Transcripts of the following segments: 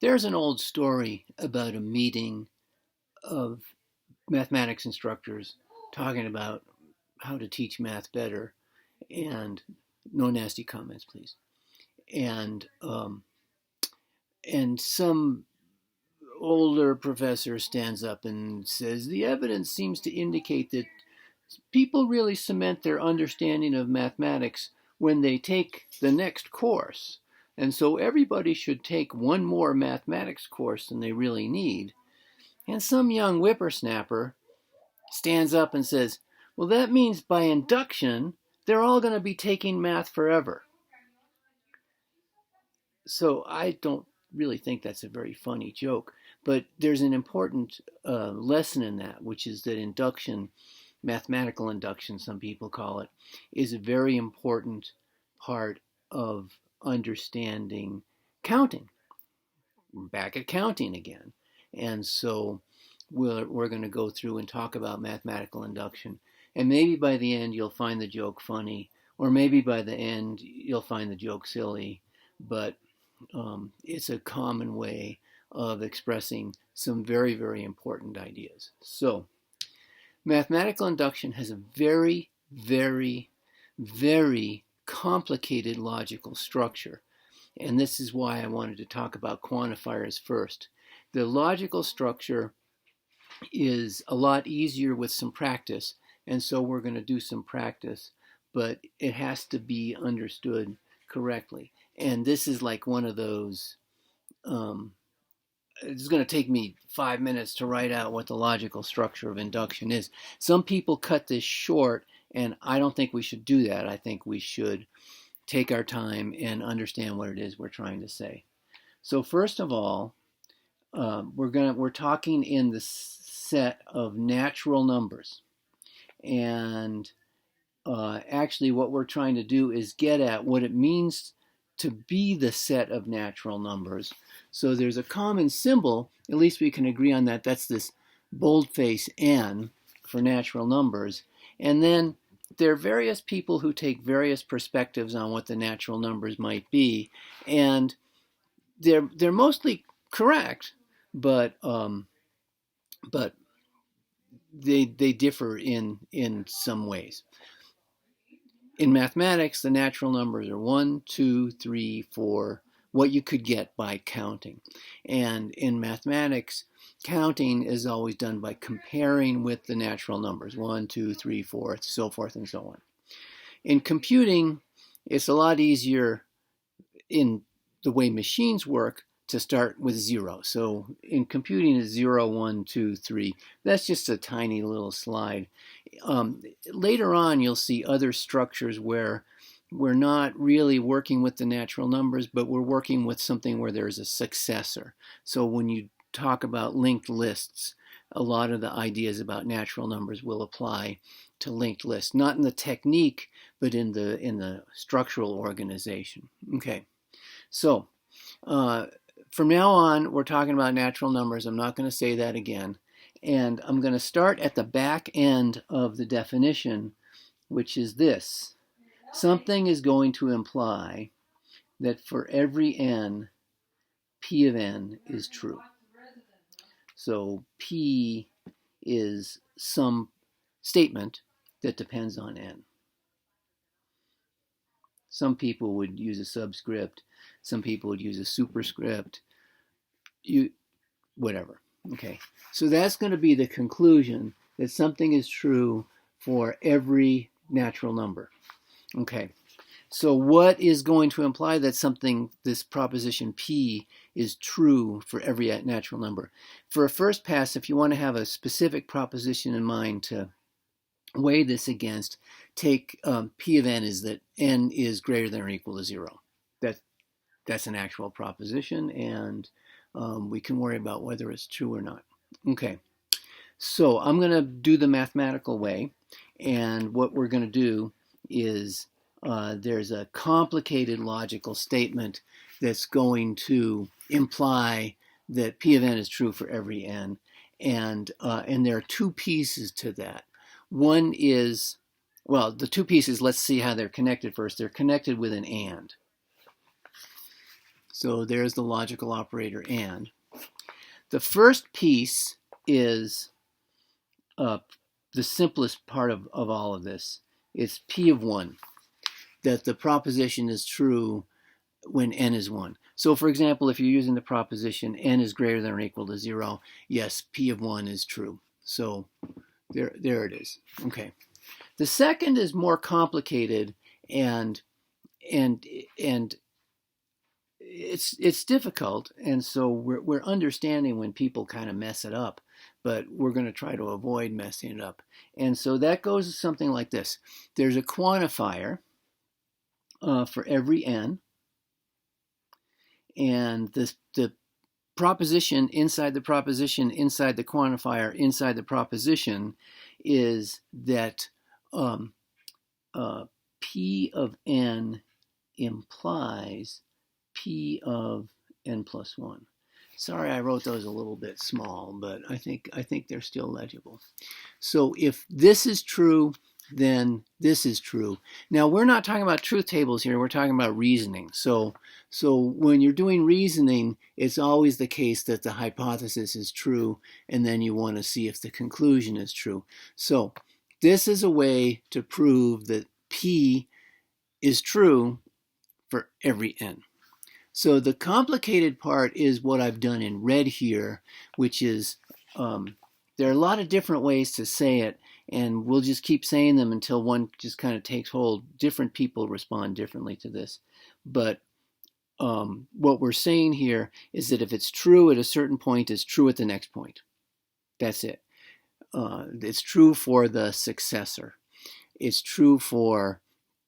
There's an old story about a meeting of mathematics instructors talking about how to teach math better, and no nasty comments, please. And and some older professor stands up and says the evidence seems to indicate that people really cement their understanding of mathematics when they take the next course. And so everybody should take one more mathematics course than they really need. And some young whippersnapper stands up and says, well, that means by induction, they're all going to be taking math forever. So I don't really think that's a very funny joke, but there's an important lesson in that, which is that induction, mathematical induction, some people call it, is a very important part of understanding counting. We're back at counting again. And so we're going to go through and talk about mathematical induction. And maybe by the end you'll find the joke funny, or maybe by the end you'll find the joke silly, but it's a common way of expressing some very, very important ideas. So mathematical induction has a very, very, very complicated logical structure. And this is why I wanted to talk about quantifiers first. The logical structure is a lot easier with some practice, and so we're going to do some practice, but it has to be understood correctly. And this is like one of those, it's going to take me 5 minutes to write out what the logical structure of induction is. Some people cut this short, and I don't think we should do that. I think we should take our time and understand what it is we're trying to say. So first of all, we're talking in the set of natural numbers, and actually what we're trying to do is get at what it means to be the set of natural numbers. So there's a common symbol, at least we can agree on that. That's this boldface N for natural numbers. And then there are various people who take various perspectives on what the natural numbers might be, and they're mostly correct, but they differ in some ways. In mathematics, the natural numbers are 1, 2, 3, 4, what you could get by counting. And in mathematics, counting is always done by comparing with the natural numbers, 1, 2, 3, 4, so forth and so on. In computing, it's a lot easier in the way machines work to start with 0. So in computing, it's 0, 1, 2, 3. That's just a tiny little slide. Later on, you'll see other structures where we're not really working with the natural numbers, but we're working with something where there's a successor. So when you talk about linked lists, a lot of the ideas about natural numbers will apply to linked lists, not in the technique, but in the structural organization. Okay, so from now on, we're talking about natural numbers. I'm not going to say that again. And I'm going to start at the back end of the definition, which is this. Something is going to imply that for every n, P of n is true. So P is some statement that depends on n. Some people would use a subscript. Some people would use a superscript. Whatever. Okay. So that's going to be the conclusion that something is true for every natural number. Okay. So what is going to imply that something, this proposition P, is true for every natural number? For a first pass, if you want to have a specific proposition in mind to weigh this against, take P of n is that n is greater than or equal to 0. That's an actual proposition, and we can worry about whether it's true or not. Okay, so I'm going to do the mathematical way, and what we're going to do is there's a complicated logical statement that's going to imply that P of n is true for every n, and there are two pieces to that. One is, well, the two pieces, let's see how they're connected first. They're connected with an and. So there's the logical operator and. The first piece is the simplest part of all of this. It's P of 1, that the proposition is true when n is 1. So for example, if you're using the proposition n is greater than or equal to 0, yes, P of 1 is true. So there it is. Okay. The second is more complicated, and it's difficult, and so we're understanding when people kind of mess it up, but we're going to try to avoid messing it up. And so that goes something like this. There's a quantifier for every n, and the proposition inside the proposition inside the quantifier inside the proposition is that P of n implies P of n plus 1. Sorry, I wrote those a little bit small, but I think they're still legible. So if this is true, then this is true. Now, we're not talking about truth tables here. We're talking about reasoning. So when you're doing reasoning, it's always the case that the hypothesis is true, and then you want to see if the conclusion is true. So this is a way to prove that P is true for every n. So the complicated part is what I've done in red here, which is there are a lot of different ways to say it, and we'll just keep saying them until one just kind of takes hold. Different people respond differently to this. But what we're saying here is that if it's true at a certain point, it's true at the next point. That's it. It's true for the successor. It's true for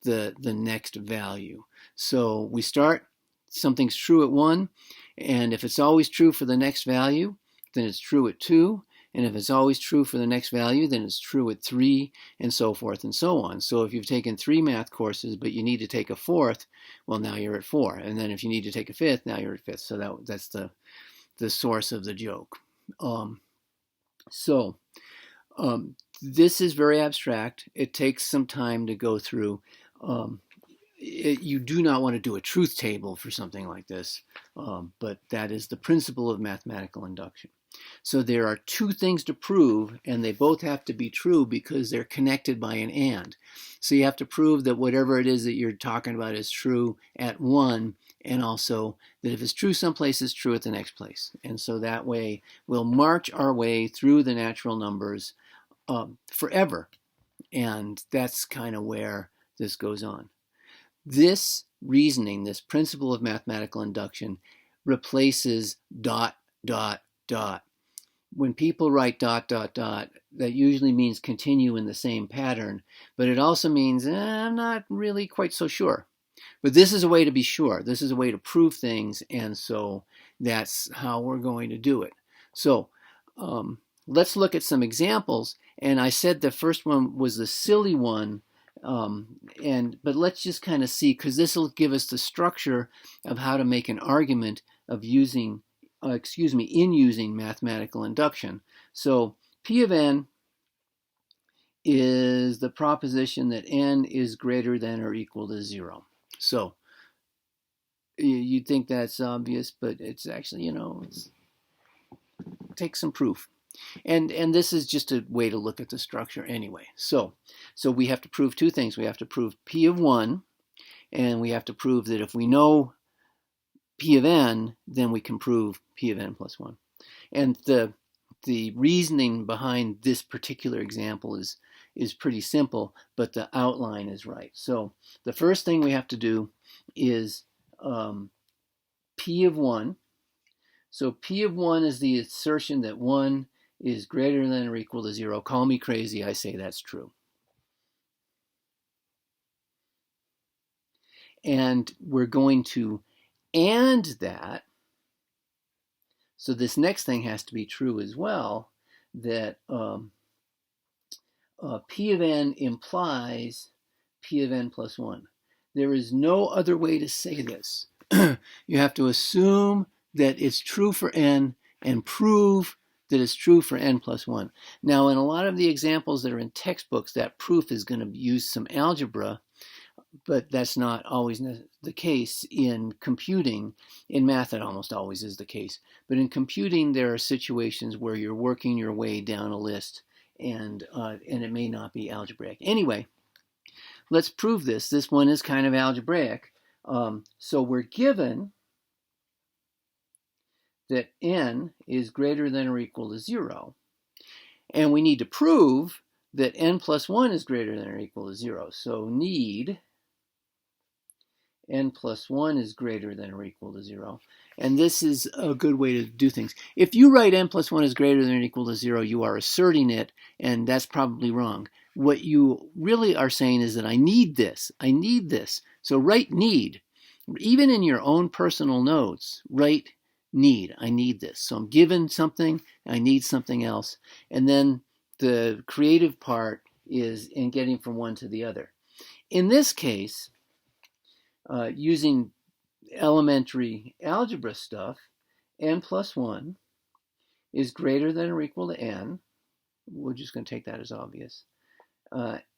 the next value. So we start, something's true at 1, and if it's always true for the next value, then it's true at 2, and if it's always true for the next value, then it's true at 3, and so forth and so on. So if you've taken 3 math courses, but you need to take a 4th, well, now you're at 4, and then if you need to take a 5th, now you're at 5th. So that's the source of the joke. This is very abstract. It takes some time to go through. You do not want to do a truth table for something like this, but that is the principle of mathematical induction. So there are 2 things to prove, and they both have to be true because they're connected by an and. So you have to prove that whatever it is that you're talking about is true at 1, and also that if it's true someplace, it's true at the next place. And so that way we'll march our way through the natural numbers forever, and that's kind of where this goes on. This reasoning, this principle of mathematical induction, replaces ... When people write ... that usually means continue in the same pattern, but it also means I'm not really quite so sure. But this is a way to be sure. This is a way to prove things, and so that's how we're going to do it. So let's look at some examples. And I said the first one was the silly one, but let's just kind of see, because this will give us the structure of how to make an argument of using using mathematical induction. So P of n is the proposition that n is greater than or equal to 0. So you'd think that's obvious, but it's actually, it takes some proof. And this is just a way to look at the structure anyway. So we have to prove 2 things. We have to prove P of 1, and we have to prove that if we know P of n, then we can prove P of n plus 1. And the reasoning behind this particular example is pretty simple, but the outline is right. So the first thing we have to do is P of 1. So P of 1 is the assertion that 1 is greater than or equal to 0. Call me crazy, I say that's true. And we're going to and that, so this next thing has to be true as well, that P of n implies P of n plus 1. There is no other way to say this. You have to assume that it's true for n and prove that it's true for n plus 1. Now, in a lot of the examples that are in textbooks, that proof is going to use some algebra, but that's not always the case in computing. In math, it almost always is the case. But in computing, there are situations where you're working your way down a list, and it may not be algebraic. Anyway, let's prove this. This one is kind of algebraic. So we're given that n is greater than or equal to 0. And we need to prove that n plus 1 is greater than or equal to 0. So need n plus 1 is greater than or equal to 0. And this is a good way to do things. If you write n plus 1 is greater than or equal to 0, you are asserting it, and that's probably wrong. What you really are saying is that I need this. I need this. So write need. Even in your own personal notes, write need. I need this. So I'm given something, I need something else. And then the creative part is in getting from one to the other. In this case, using elementary algebra stuff, n plus 1 is greater than or equal to n. We're just going to take that as obvious.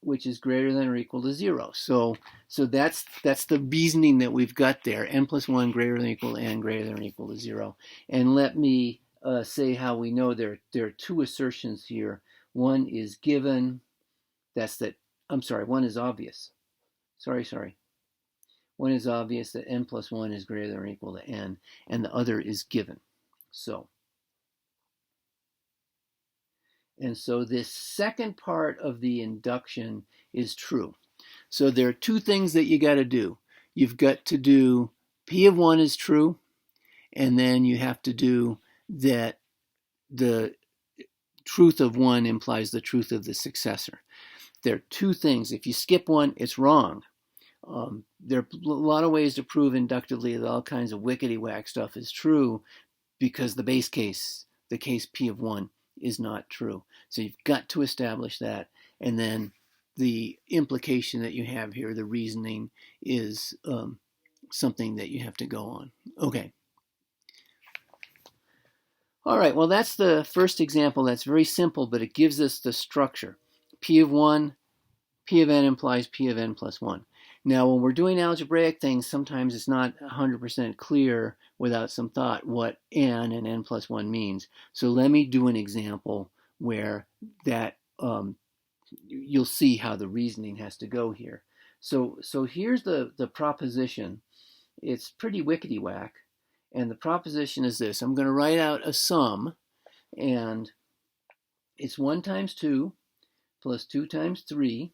Which is greater than or equal to 0. So that's the reasoning that we've got there. N plus 1 greater than or equal to n, greater than or equal to 0. And let me say how we know there are two assertions here. One is given. One is obvious. Sorry. One is obvious that n plus 1 is greater than or equal to n, and the other is given. And so this second part of the induction is true. So there are two things that you got to do. You've got to do P of 1 is true, and then you have to do that the truth of 1 implies the truth of the successor. There are two things. If you skip one, it's wrong. There are a lot of ways to prove inductively that all kinds of wickety-whack stuff is true because the base case, the case P of 1, is not true. So you've got to establish that. And then the implication that you have here, the reasoning, is something that you have to go on. Okay. All right, well, that's the first example. That's very simple, but it gives us the structure. P of 1, P of n implies P of n plus 1. Now, when we're doing algebraic things, sometimes it's not 100% clear without some thought what n and n plus 1 means. So let me do an example where that you'll see how the reasoning has to go here. So here's the proposition. It's pretty wickety-whack. And the proposition is this. I'm going to write out a sum, and it's 1 times 2 plus 2 times 3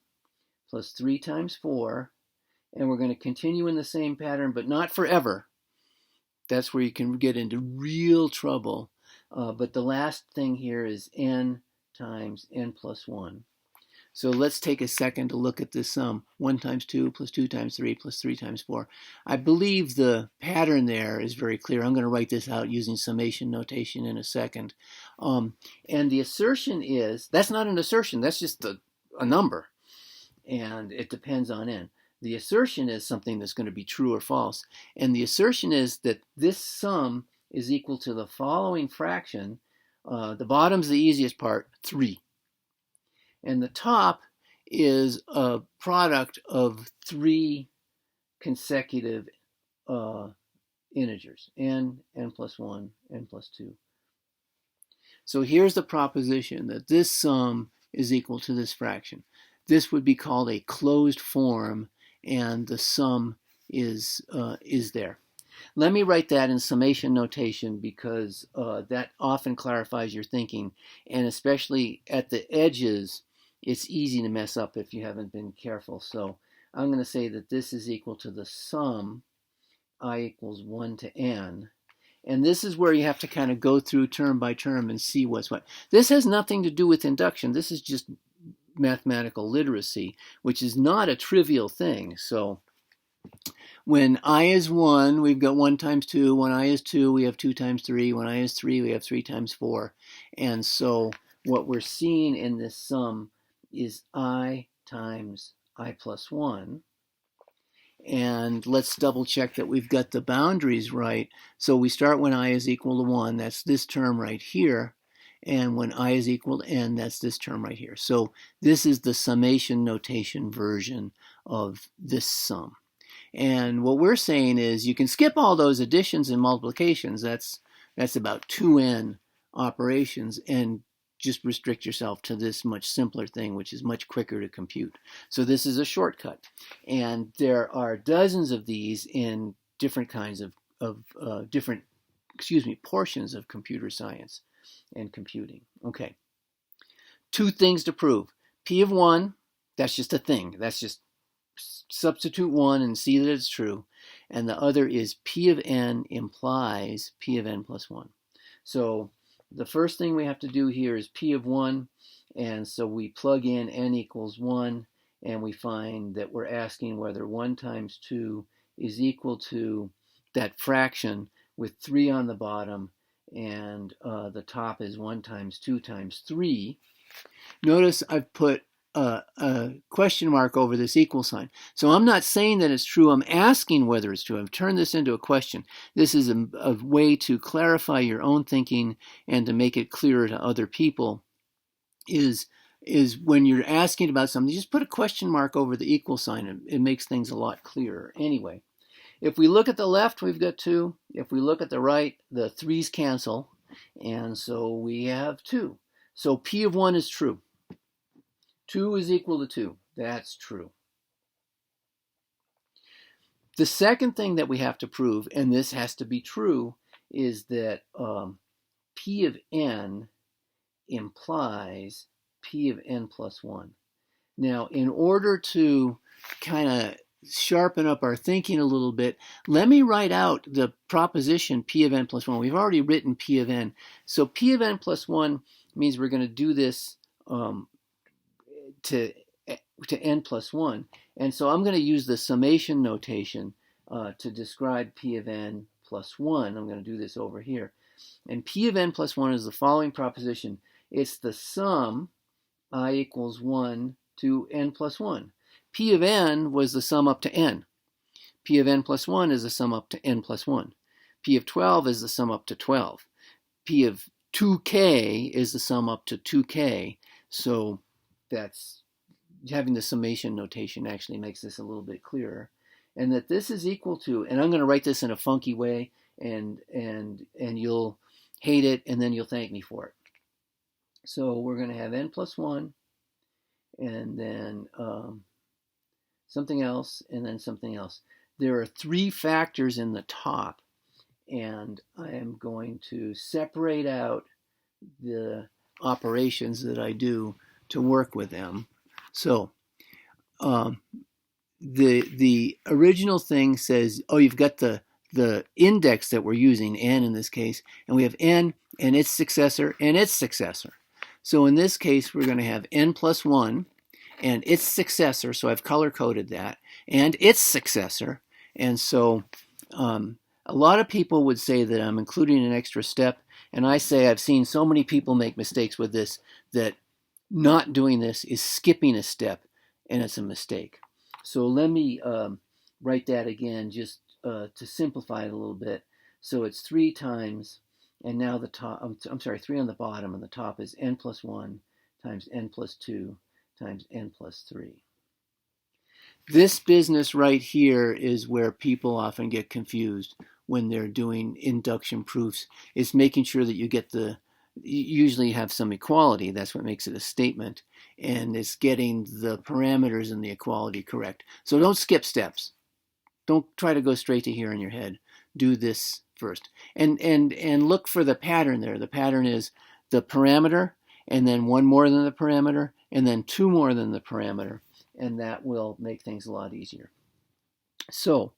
plus 3 times 4. And we're going to continue in the same pattern, but not forever. That's where you can get into real trouble. But the last thing here is n times n plus 1. So let's take a second to look at this sum. 1 times 2 plus 2 times 3 plus 3 times 4. I believe the pattern there is very clear. I'm going to write this out using summation notation in a second. And the assertion is, that's not an assertion, that's just a number. And it depends on n. The assertion is something that's going to be true or false. And the assertion is that this sum is equal to the following fraction. The bottom's the easiest part, 3. And the top is a product of 3 consecutive integers, n plus 1, n plus 2. So here's the proposition that this sum is equal to this fraction. This would be called a closed form, and the sum is there. Let me write that in summation notation because that often clarifies your thinking, and especially at the edges, it's easy to mess up if you haven't been careful. So I'm going to say that this is equal to the sum I equals 1 to n. And this is where you have to kind of go through term by term and see what's what. This has nothing to do with induction. This is just mathematical literacy, which is not a trivial thing. So when I is 1, we've got 1 times 2. When I is 2, we have 2 times 3. When I is 3, we have 3 times 4. And so what we're seeing in this sum is I times I plus 1. And let's double check that we've got the boundaries right. So we start when I is equal to 1. That's this term right here. And when I is equal to n, that's this term right here. So this is the summation notation version of this sum. And what we're saying is you can skip all those additions and multiplications. That's about 2n operations, and just restrict yourself to this much simpler thing, which is much quicker to compute. So this is a shortcut. And there are dozens of these in different kinds of different, portions of computer science and computing. Okay. 2 things to prove. P of 1, that's just a thing. That's just substitute 1 and see that it's true. And the other is P of n implies P of n plus 1. So the first thing we have to do here is P of 1. And so we plug in n equals 1. And we find that we're asking whether 1 times 2 is equal to that fraction with 3 on the bottom. And the top is 1 times 2 times 3. Notice I've put a question mark over this equal sign. So I'm not saying that it's true. I'm asking whether it's true. I've turned this into a question. This is a way to clarify your own thinking and to make it clearer to other people. Is when you're asking about something, just put a question mark over the equal sign. It makes things a lot clearer. Anyway, if we look at the left, we've got 2. If we look at the right, the 3's cancel. And so we have 2. So P of 1 is true. 2 is equal to 2. That's true. The second thing that we have to prove, and this has to be true, is that P of n implies P of n plus 1. Now, in order to kind of sharpen up our thinking a little bit, let me write out the proposition P of n plus 1. We've already written P of n. So P of n plus 1 means we're going to do this to n plus 1. And so I'm going to use the summation notation to describe P of n plus 1. I'm going to do this over here. And P of n plus 1 is the following proposition. It's the sum I equals 1 to n plus 1. P of n was the sum up to n. P of n plus 1 is the sum up to n plus 1. P of 12 is the sum up to 12. P of 2k is the sum up to 2k. So that's having the summation notation actually makes this a little bit clearer. And that this is equal to, and I'm going to write this in a funky way, and you'll hate it, and then you'll thank me for it. So we're going to have n plus 1, and then something else, and then something else. There are 3 factors in the top, and I am going to separate out the operations that I do to work with them. So the original thing says, oh, you've got the index that we're using, n in this case, and we have n and its successor and its successor. So in this case, we're going to have n plus 1 and its successor, so I've color-coded that, and its successor. And so a lot of people would say that I'm including an extra step, and I say I've seen so many people make mistakes with this that not doing this is skipping a step, and it's a mistake. So let me write that again just to simplify it a little bit. So it's 3 times, and now the top, I'm sorry, 3 on the bottom, and the top is n plus 1 times n plus 2 times n plus 3. This business right here is where people often get confused when they're doing induction proofs. It's making sure that you usually have some equality. That's what makes it a statement. And it's getting the parameters and the equality correct. So don't skip steps. Don't try to go straight to here in your head. Do this first. And look for the pattern there. The pattern is the parameter, and then 1 more than the parameter, and then 2 more than the parameter. And that will make things a lot easier. So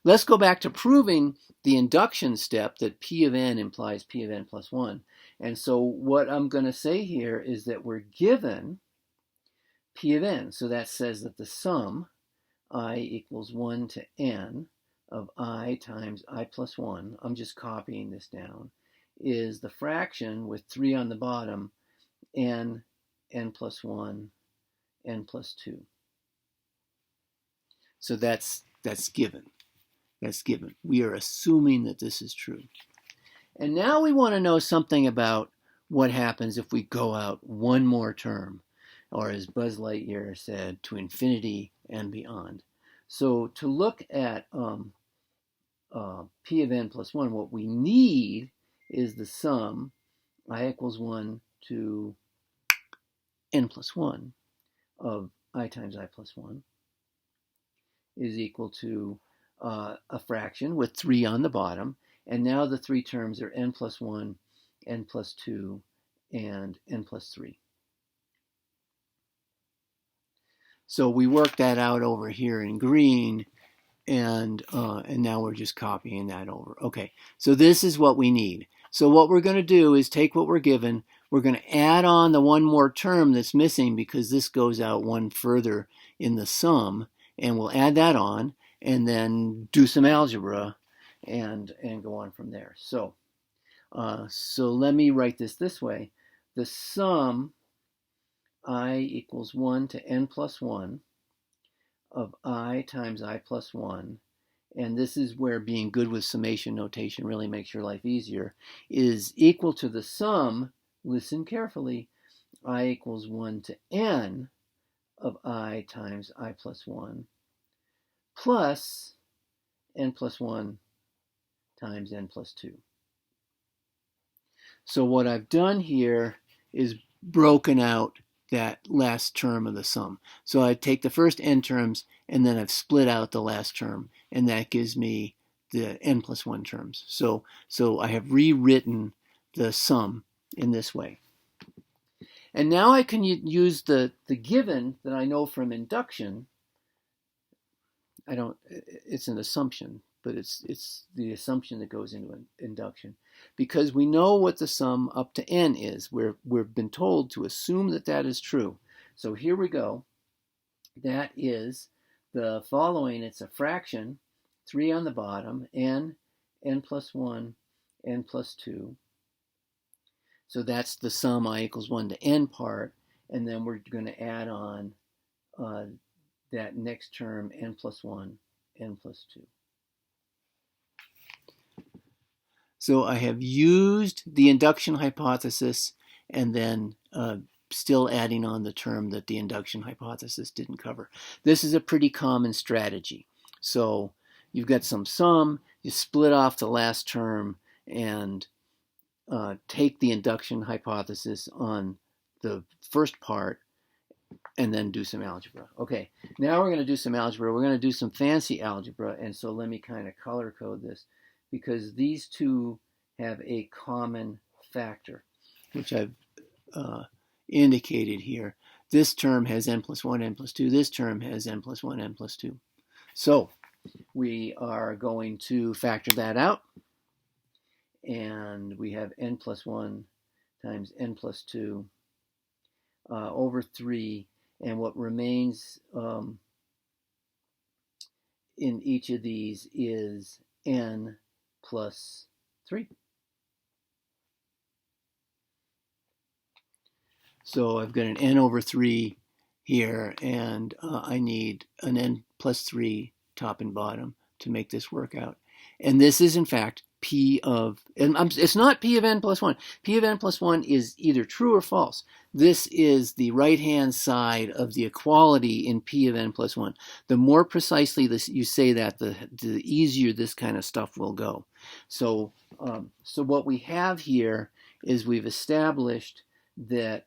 let's go back to proving the induction step that P of n implies P of n plus 1. And so what I'm going to say here is that we're given P of n. So that says that the sum I equals 1 to n of I times I plus 1, I'm just copying this down, is the fraction with 3 on the bottom, n plus 1, n plus 2. So that's given. That's given. We are assuming that this is true. And now we want to know something about what happens if we go out one more term, or as Buzz Lightyear said, to infinity and beyond. So to look at P of n plus 1, what we need is the sum I equals 1 to n plus 1 of I times I plus 1 is equal to a fraction with 3 on the bottom. And now the three terms are n plus 1, n plus 2, and n plus 3. So we work that out over here in green, and now we're just copying that over. Okay, so this is what we need. So what we're going to do is take what we're given, we're going to add on the one more term that's missing because this goes out one further in the sum, and we'll add that on and then do some algebra and go on from there. So let me write this way. The sum I equals 1 to n plus 1 of I times I plus 1, and this is where being good with summation notation really makes your life easier, is equal to the sum, listen carefully, I equals 1 to n of I times I plus 1 plus n plus 1 times n plus 2. So what I've done here is broken out that last term of the sum. So I take the first n terms and then I've split out the last term, and that gives me the n plus 1 terms. So I have rewritten the sum in this way. And now I can use the given that I know from induction. It's an assumption, but it's the assumption that goes into an induction, because we know what the sum up to n is. We've been told to assume that is true. So here we go. That is the following. It's a fraction, 3 on the bottom, n plus 1, n plus 2. So that's the sum I equals 1 to n part, and then we're going to add on that next term, n plus 1, n plus 2. So I have used the induction hypothesis and then still adding on the term that the induction hypothesis didn't cover. This is a pretty common strategy. So you've got some sum, you split off the last term and take the induction hypothesis on the first part and then do some algebra. Okay, now we're going to do some algebra. We're going to do some fancy algebra, and so let me kind of color code this, because these two have a common factor, which I've indicated here. This term has n plus 1, n plus 2. This term has n plus 1, n plus 2. So we are going to factor that out, and we have n plus 1 times n plus 2 over 3, and what remains in each of these is n plus 3. So I've got an n over 3 here, and I need an n plus 3 top and bottom to make this work out. And this is, in fact, P of, and it's not P of n plus 1. P of n plus 1 is either true or false. This is the right-hand side of the equality in P of n plus 1. The more precisely you say that, the easier this kind of stuff will go. So what we have here is we've established that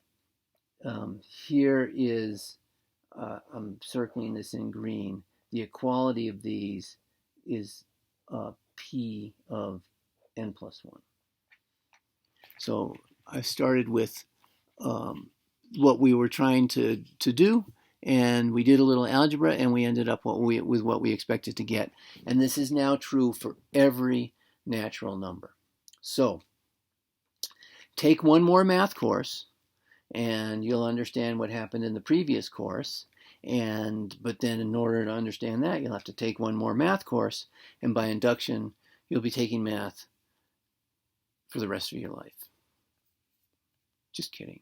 here is, I'm circling this in green, the equality of these is P of n plus 1. So I started with what we were trying to do, and we did a little algebra, and we ended up with what we expected to get. And this is now true for every natural number. So take one more math course, and you'll understand what happened in the previous course. But then in order to understand that, you'll have to take one more math course, and by induction, you'll be taking math for the rest of your life. Just kidding.